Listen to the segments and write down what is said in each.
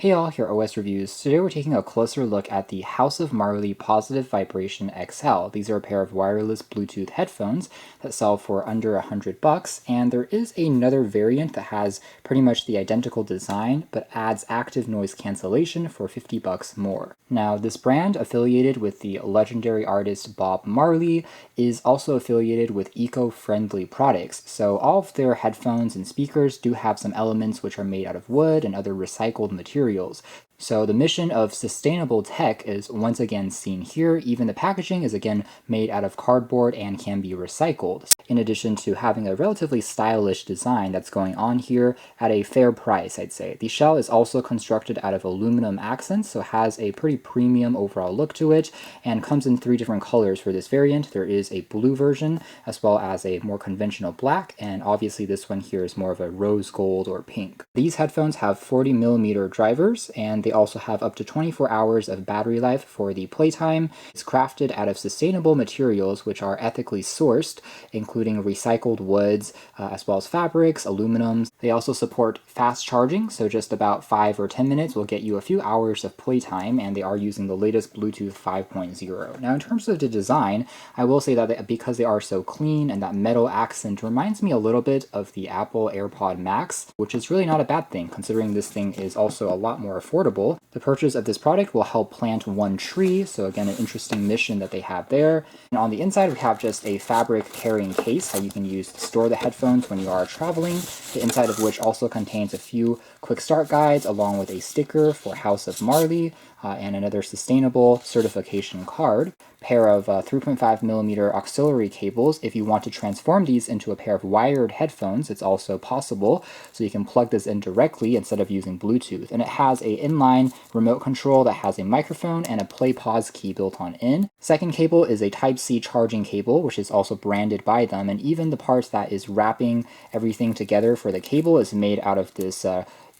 Hey all, here are OS Reviews. Today we're taking a closer look at the House of Marley Positive Vibration XL. These are a pair of wireless Bluetooth headphones that sell for under $100, and there is another variant that has pretty much the identical design, but adds active noise cancellation for $50 more. Now, this brand, affiliated with the legendary artist Bob Marley, is also affiliated with eco-friendly products, so all of their headphones and speakers do have some elements which are made out of wood and other recycled materials. So the mission of sustainable tech is once again seen here. Even the packaging is again made out of cardboard and can be recycled, in addition to having a relatively stylish design that's going on here at a fair price, I'd say. The shell is also constructed out of aluminum accents, so has a pretty premium overall look to it, and comes in 3 different colors for this variant. There is a blue version, as well as a more conventional black, and obviously this one here is more of a rose gold or pink. These headphones have 40mm drivers, and they also have up to 24 hours of battery life for the playtime. It's crafted out of sustainable materials which are ethically sourced, including recycled woods, as well as fabrics, aluminums. They also support fast charging, so just about 5 or 10 minutes will get you a few hours of playtime, and they are using the latest Bluetooth 5.0. Now, in terms of the design, I will say that because they are so clean and that metal accent reminds me a little bit of the Apple AirPod Max, which is really not a bad thing, considering this thing is also a lot more affordable. The purchase of this product will help plant 1 tree, so again, an interesting mission that they have there. And on the inside, we have just a fabric carrying case that you can use to store the headphones when you are traveling, the inside of which also contains a few quick start guides along with a sticker for House of Marley, and another sustainable certification card, pair of 3.5mm auxiliary cables. If you want to transform these into a pair of wired headphones, it's also possible, so you can plug this in directly instead of using Bluetooth. And it has a inline remote control that has a microphone and a play-pause key built on in. Second cable is a Type-C charging cable, which is also branded by them, and even the part that is wrapping everything together for the cable is made out of this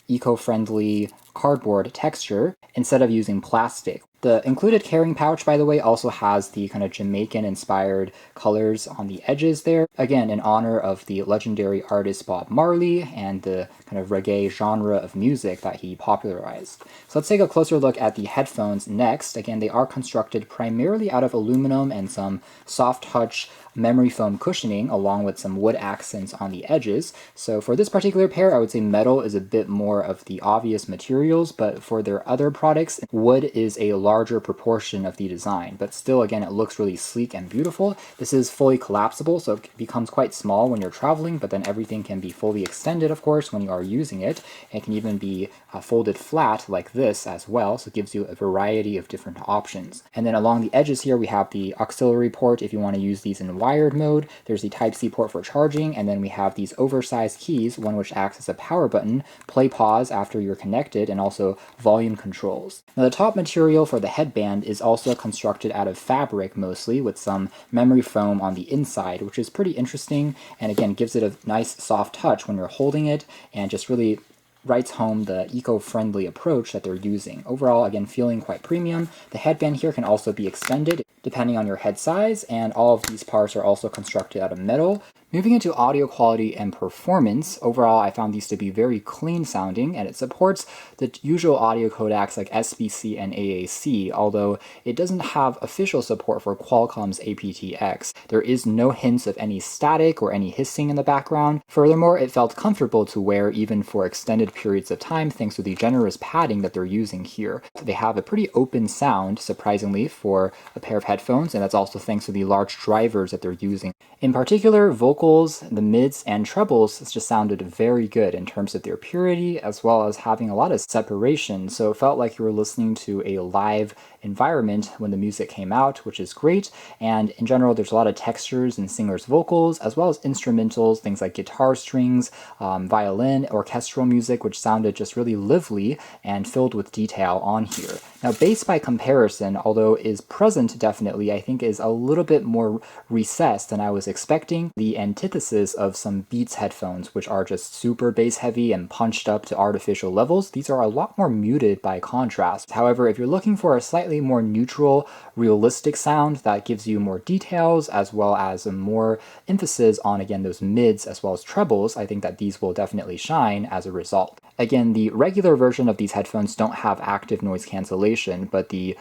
eco-friendly cardboard texture instead of using plastic. The included carrying pouch, by the way, also has the kind of Jamaican-inspired colors on the edges there, again in honor of the legendary artist Bob Marley and the kind of reggae genre of music that he popularized. So let's take a closer look at the headphones next. Again, they are constructed primarily out of aluminum and some soft touch memory foam cushioning, along with some wood accents on the edges. So for this particular pair, I would say metal is a bit more of the obvious materials, but for their other products, wood is a larger proportion of the design. But still, again, it looks really sleek and beautiful. This is fully collapsible, so it becomes quite small when you're traveling, but then everything can be fully extended, of course, when you are using it. It can even be folded flat like this as well, so it gives you a variety of different options. And then along the edges here, we have the auxiliary port if you want to use these in wired mode. There's the Type-C port for charging, and then we have these oversized keys, one which acts as a power button, play pause after you're connected, and also volume controls. Now, the top material for the headband is also constructed out of fabric mostly, with some memory foam on the inside, which is pretty interesting, and again gives it a nice soft touch when you're holding it, and just really writes home the eco-friendly approach that they're using. Overall, again, feeling quite premium. The headband here can also be extended depending on your head size, and all of these parts are also constructed out of metal. Moving into audio quality and performance, overall I found these to be very clean sounding, and it supports the usual audio codecs like SBC and AAC, although it doesn't have official support for Qualcomm's aptX. There is no hints of any static or any hissing in the background. Furthermore, it felt comfortable to wear even for extended periods of time thanks to the generous padding that they're using here. They have a pretty open sound, surprisingly, for a pair of headphones, and that's also thanks to the large drivers that they're using. In particular, vocals, the mids, and trebles just sounded very good in terms of their purity, as well as having a lot of separation, so it felt like you were listening to a live environment when the music came out, which is great. And in general, there's a lot of textures in singers' vocals, as well as instrumentals, things like guitar strings, violin, orchestral music, which sounded just really lively and filled with detail on here. Now, bass by comparison, although is present definitely, I think is a little bit more recessed than I was expecting. The antithesis of some Beats headphones, which are just super bass heavy and punched up to artificial levels, these are a lot more muted by contrast. However, if you're looking for a slightly more neutral, realistic sound that gives you more details, as well as a more emphasis on, again, those mids as well as trebles, I think that these will definitely shine as a result. Again, the regular version of these headphones don't have active noise cancellation, but the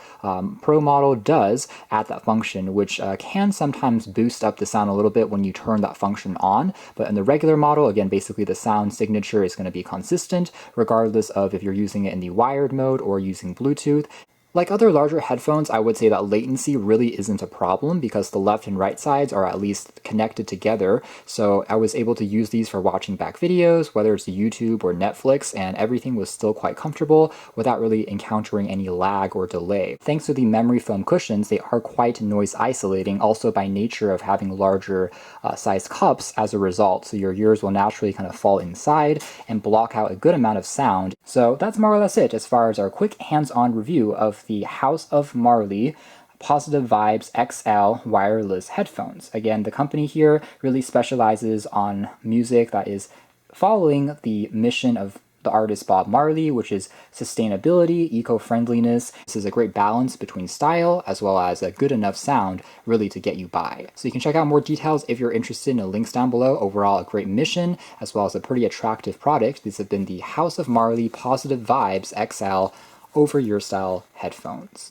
Pro model does add that function, which can sometimes boost up the sound a little bit when you turn that function on. But in the regular model, again, basically the sound signature is going to be consistent, regardless of if you're using it in the wired mode or using Bluetooth. Like other larger headphones, I would say that latency really isn't a problem because the left and right sides are at least connected together. So I was able to use these for watching back videos, whether it's YouTube or Netflix, and everything was still quite comfortable without really encountering any lag or delay. Thanks to the memory foam cushions, they are quite noise isolating, also by nature of having larger size cups as a result. So your ears will naturally kind of fall inside and block out a good amount of sound. So that's more or less it as far as our quick hands-on review of the House of Marley Positive Vibes XL wireless headphones. Again, the company here really specializes on music that is following the mission of the artist Bob Marley, which is sustainability, eco-friendliness. This is a great balance between style as well as a good enough sound really to get you by. So you can check out more details if you're interested in the links down below. Overall, a great mission as well as a pretty attractive product. These have been the House of Marley Positive Vibes XL over-ear style headphones.